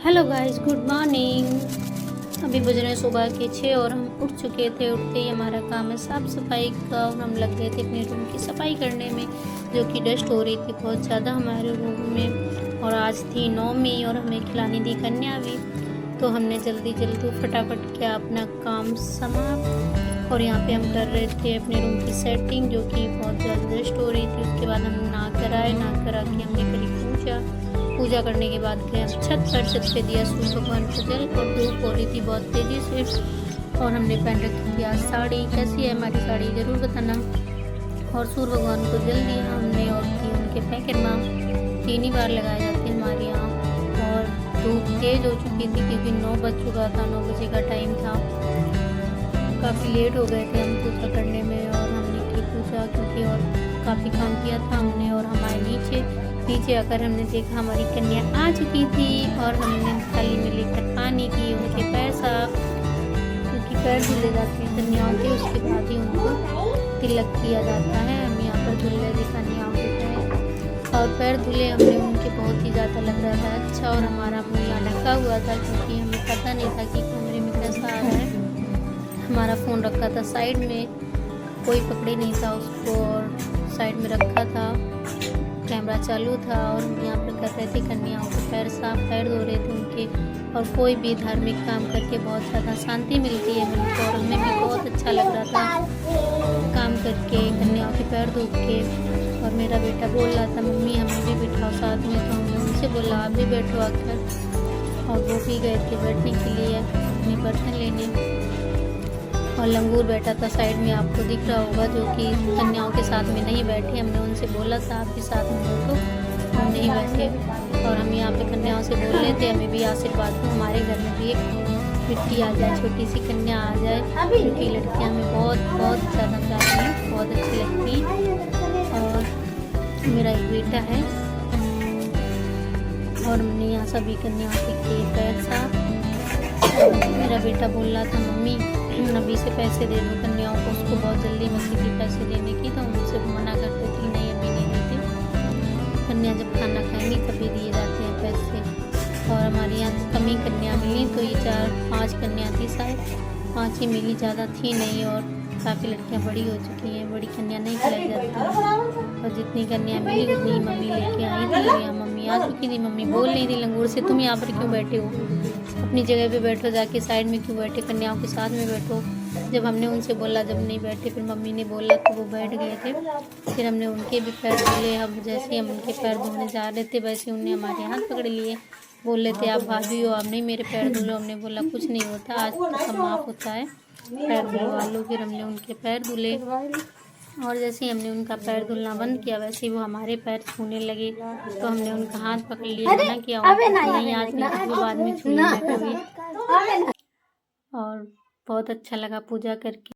Hello guys, good morning. अभी बज रहे हैं सुबह के 6 और हम उठ चुके थे। उठते ही हमारा काम है साफ़ सफाई का और हम लग गए थे अपने रूम की सफाई करने में, जो कि डस्ट हो रही थी बहुत ज़्यादा हमारे रूम में। और आज थी नवमी और हमें खिलानी थी कन्या भी, तो हमने जल्दी जल्दी फटाफट किया अपना काम समाप्त। और यहाँ पे हम कर रहे थे अपने रूम की सेटिंग, जो कि बहुत ज़्यादा डस्ट हो रही थी। उसके बाद हम नहा करा के हमने करी पूजा करने के बाद गए हम छत पे दिया सूर्य भगवान को जल। और धूप हो रही थी बहुत तेज़ी से और हमने पहन रखी थी आज साड़ी। कैसी है हमारी साड़ी ज़रूर बताना। और सूर्य भगवान को जल दिया हमने और की उनके पैकेरमा 3 ही बार लगाए जाते हैं हमारे यहाँ। और धूप तेज़ हो चुकी थी क्योंकि 9 बज चुका था, 9 बजे का टाइम था। काफ़ी लेट हो गए थे हम पूजा करने में और हमने की पूजा क्योंकि और काफ़ी काम किया था हमने। और हमारे नीचे आकर हमने देखा हमारी कन्या आ चुकी थी और हमने थाली में लेकर पानी की उनके पैर साफ, क्योंकि पैर धुले जाते हैं कन्याओं के, उसके बाद ही उनको तिलक किया जाता है। हम यहाँ पर धुल रहे थे कन्याओं के पैर और पैर धुले हमने उनके बहुत ही ज़्यादा लग रहा था अच्छा। और हमारा मुँह ढका हुआ था क्योंकि हमें पता नहीं था कि कमरे में कैसा आ रहा है। हमारा फ़ोन रखा था साइड में, कोई पकड़े नहीं था उसको और साइड में रखा था, कैमरा चालू था। और हम यहाँ पर कर रहे थे कन्याओं के पैर साफ, पैर धो रहे थे उनके। और कोई भी धार्मिक काम करके बहुत ज़्यादा शांति मिलती है मन को और हमें भी बहुत अच्छा लग रहा था काम करके कन्याओं के पैर धो के। और मेरा बेटा बोल रहा था मम्मी हमें भी बिठाओ साथ में, तो हमने उनसे बोला आप भी बैठो आकर। और वो भी गए थे बैठने के लिए अपने बर्तन लेने। और लंगूर बैठा था साइड में, आपको दिख रहा होगा, जो कि कन्याओं के साथ में नहीं बैठे। हमने उनसे बोला था आप भी साथ में बैठो, हम नहीं बैठे। और हम यहाँ पे कन्याओं से बोल रहे थे हमें भी आशीर्वाद दो, हमारे घर में भी एक बेटी आ जाए, छोटी सी कन्या आ जाए, क्योंकि लड़कियाँ हमें बहुत बहुत ज़्यादा प्यारी हैं, बहुत अच्छी लगती हैं। और मेरा एक बेटा है और हमने यहाँ सभी कन्याओं के किए पैर साफ। मेरा बेटा बोल रहा था मम्मी अभी से पैसे दे दो कन्याओं को, उसको बहुत जल्दी मस्ती थी पैसे देने की, तो हम उनसे मना करते थे नहीं अभी नहीं देते, कन्या जब खाना खाएंगी तभी दिए जाते हैं पैसे। और हमारे यहाँ कम ही कन्या मिली, तो ये 4-5 कन्या थी शायद, 5 ही मिली, ज़्यादा थी नहीं। और काफ़ी लड़कियाँ बड़ी हो चुकी हैं, बड़ी कन्या नहीं खिलाई जाती। और जितनी कन्या मिली उतनी मम्मी लेके आई थी। यहाँ मम्मी आ चुकी थी, मम्मी बोल रही थी लंगूर से तुम यहाँ पर क्यों बैठे हो, अपनी जगह पे बैठो, जाके साइड में क्यों बैठे, कन्याओं के साथ में बैठो। जब हमने उनसे बोला जब नहीं बैठे, फिर मम्मी ने बोला तो वो बैठ गए थे। फिर हमने उनके भी पैर धुले। हम जैसे हम उनके पैर धोने जा रहे थे वैसे उन्हें हमारे हाथ पकड़ लिए, बोल रहे थे आप भाभी हो, आप नहीं मेरे पैर धुलो। हमने बोला कुछ नहीं होता, आज तो सब माफ़ होता है, पैर धुलवा लो। फिर हमने उनके पैर धुले और जैसे ही हमने उनका पैर धुलना बंद किया वैसे ही वो हमारे पैर छूने लगे, तो हमने उनका हाथ पकड़ लिया, मना किया नहीं आज नहीं, वो बाद में छूने कभी। और बहुत अच्छा लगा पूजा करके।